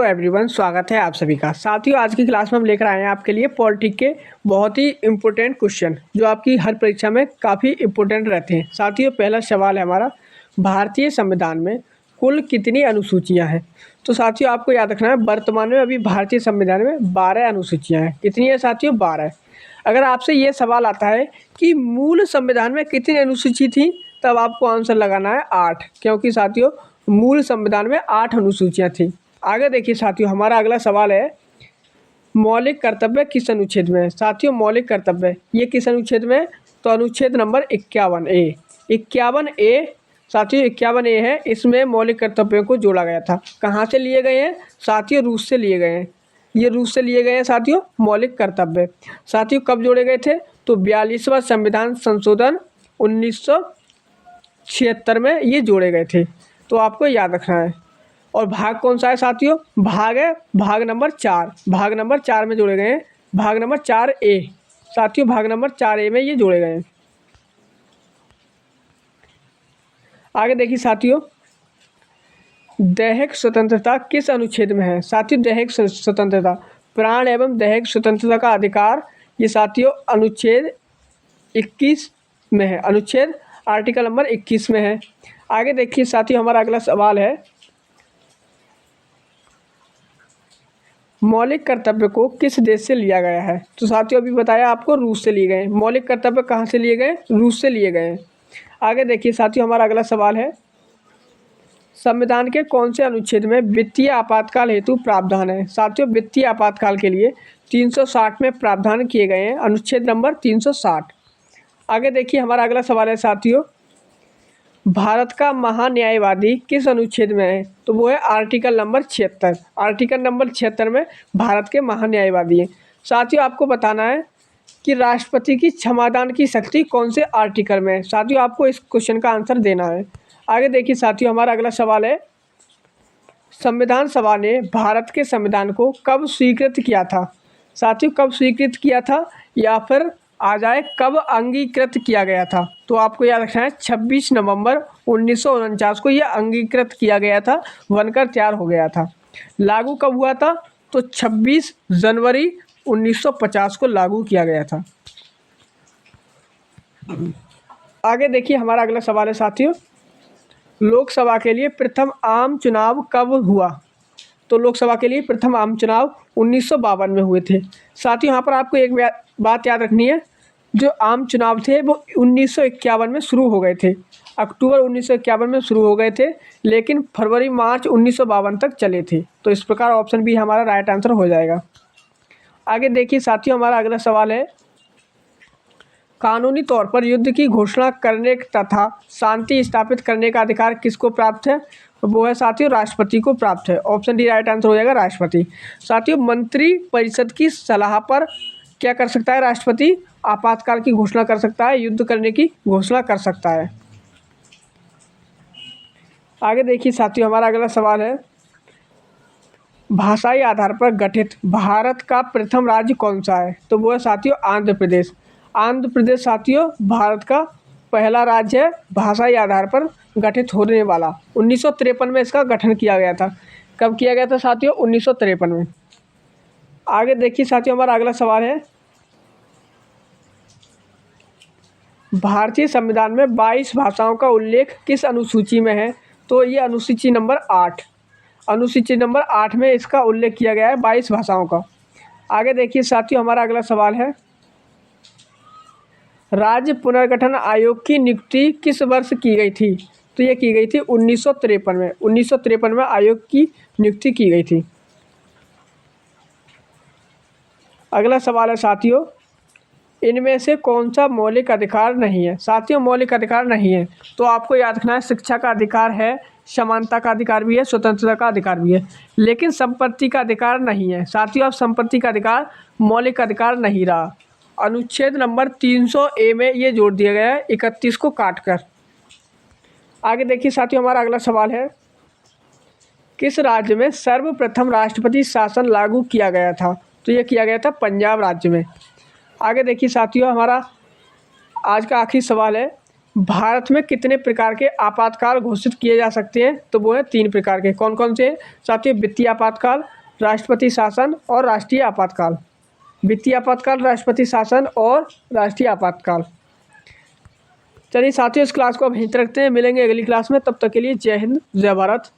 Everyone, स्वागत है आप सभी का। साथियों, आज की क्लास में हम लेकर आए हैं आपके लिए पॉलिटिक्स के बहुत ही इम्पोर्टेंट क्वेश्चन जो आपकी हर परीक्षा में काफ़ी इम्पोर्टेंट रहते हैं। साथियों, पहला सवाल है हमारा, भारतीय संविधान में कुल कितनी अनुसूचियां हैं? तो साथियों, आपको याद रखना है, वर्तमान में अभी भारतीय संविधान में 12 अनुसूचियाँ हैं। कितनी है साथियों? 12। अगर आपसे ये सवाल आता है कि मूल संविधान में कितनी अनुसूची थी, तब आपको आंसर लगाना है 8, क्योंकि साथियों मूल संविधान में 8 अनुसूचियाँ थी। आगे देखिए साथियों, हमारा अगला सवाल है, मौलिक कर्तव्य किस अनुच्छेद में है? साथियों, मौलिक कर्तव्य ये किस अनुच्छेद में है? तो अनुच्छेद नंबर 51A। 51A साथियों, 51A है, इसमें मौलिक कर्तव्यों को जोड़ा गया था। कहाँ से लिए गए हैं साथियों? रूस से लिए गए हैं। ये रूस से लिए गए हैं साथियों मौलिक कर्तव्य। साथियों, कब जोड़े गए थे? तो 42वां संविधान संशोधन 1976 में ये जोड़े गए थे। तो आपको याद रखना है। और भाग कौन सा है साथियों? भाग है भाग नंबर 4। भाग नंबर 4 में जोड़े गए हैं, भाग नंबर 4A। साथियों, भाग नंबर 4A में ये जोड़े गए हैं। आगे देखिए साथियों, दैहिक स्वतंत्रता किस अनुच्छेद में है? साथियों, दैहिक स्वतंत्रता, प्राण एवं दैहिक स्वतंत्रता का अधिकार, ये साथियों अनुच्छेद 21 में है। अनुच्छेद आर्टिकल नंबर 21 में है। आगे देखिए साथियों, हमारा अगला सवाल है, मौलिक कर्तव्य को किस देश से लिया गया है? तो साथियों, अभी बताया आपको, रूस से लिए गए। मौलिक कर्तव्य कहाँ से लिए गए? रूस से लिए गए। आगे देखिए साथियों, हमारा अगला सवाल है, संविधान के कौन से अनुच्छेद में वित्तीय आपातकाल हेतु प्रावधान है? साथियों, वित्तीय आपातकाल के लिए 360 में प्रावधान किए गए हैं, अनुच्छेद नंबर 360। आगे देखिए, हमारा अगला सवाल है साथियों, भारत का महान्यायवादी किस अनुच्छेद में है? तो वो है आर्टिकल नंबर 76। आर्टिकल नंबर 76 में भारत के महान्यायवादी हैं। साथियों, आपको बताना है कि राष्ट्रपति की क्षमादान की शक्ति कौन से आर्टिकल में है? साथियों, आपको इस क्वेश्चन का आंसर देना है। आगे देखिए साथियों, हमारा अगला सवाल है, संविधान सभा ने भारत के संविधान को कब स्वीकृत किया था? साथियों, कब स्वीकृत किया था, या फिर आ जाए कब अंगीकृत किया गया था? तो आपको याद रखना है, 26 नवंबर 1949 को यह अंगीकृत किया गया था, बनकर तैयार हो गया था। लागू कब हुआ था? तो 26 जनवरी 1950 को लागू किया गया था। आगे देखिए, हमारा अगला सवाल है साथियों, लोकसभा के लिए प्रथम आम चुनाव कब हुआ? तो लोकसभा के लिए प्रथम आम चुनाव 1952 में हुए थे। साथियों, यहाँ पर आपको एक बात याद रखनी है, जो आम चुनाव थे वो 1951 में शुरू हो गए थे। अक्टूबर 1951 में शुरू हो गए थे, लेकिन फरवरी मार्च 1952 तक चले थे। तो इस प्रकार ऑप्शन बी हमारा राइट आंसर हो जाएगा। आगे देखिए साथियों, हमारा अगला सवाल है, कानूनी तौर पर युद्ध की घोषणा करने तथा शांति स्थापित करने का अधिकार किसको प्राप्त है? वो है साथियों राष्ट्रपति को प्राप्त है। ऑप्शन डी राइट आंसर हो जाएगा, राष्ट्रपति। साथियों, मंत्री परिषद की सलाह पर क्या कर सकता है राष्ट्रपति? आपातकाल की घोषणा कर सकता है, युद्ध करने की घोषणा कर सकता है। आगे देखिए साथियों, हमारा अगला सवाल है, भाषाई आधार पर गठित भारत का प्रथम राज्य कौन सा है? तो वो है साथियों आंध्र प्रदेश। आंध्र प्रदेश साथियों भारत का पहला राज्य है भाषाई आधार पर गठित होने वाला। 1953 में इसका गठन किया गया था। कब किया गया था साथियों? 1953 में। आगे देखिए साथियों, हमारा अगला सवाल है, भारतीय संविधान में 22 भाषाओं का उल्लेख किस अनुसूची में है? तो ये अनुसूची नंबर 8। अनुसूची नंबर 8 में इसका उल्लेख किया गया है 22 भाषाओं का। आगे देखिए साथियों, हमारा अगला सवाल है, राज्य पुनर्गठन आयोग की नियुक्ति किस वर्ष की गई थी? तो ये की गई थी 1953 में। 1953 में आयोग की नियुक्ति की गई थी। अगला सवाल है साथियों, इनमें से कौन सा मौलिक अधिकार नहीं है? साथियों, मौलिक अधिकार नहीं है तो आपको याद रखना है, शिक्षा का अधिकार है, समानता का अधिकार भी है, स्वतंत्रता का अधिकार भी है, लेकिन संपत्ति का अधिकार नहीं है। साथियों, अब संपत्ति का अधिकार मौलिक अधिकार नहीं रहा। अनुच्छेद नंबर 300A में ये जोड़ दिया गया है 31 को काटकर। आगे देखिए साथियों, हमारा अगला सवाल है, किस राज्य में सर्वप्रथम राष्ट्रपति शासन लागू किया गया था? तो ये किया गया था पंजाब राज्य में। आगे देखिए साथियों, हमारा आज का आखिरी सवाल है, भारत में कितने प्रकार के आपातकाल घोषित किए जा सकते हैं? तो वो है 3 प्रकार के। कौन कौन से? साथियों, वित्तीय आपातकाल, राष्ट्रपति शासन और राष्ट्रीय आपातकाल। वित्तीय आपातकाल, राष्ट्रपति शासन और राष्ट्रीय आपातकाल। चलिए साथियों, इस क्लास को अब यहीं तक रखते हैं। मिलेंगे अगली क्लास में, तब तक के लिए जय हिंद, जय भारत।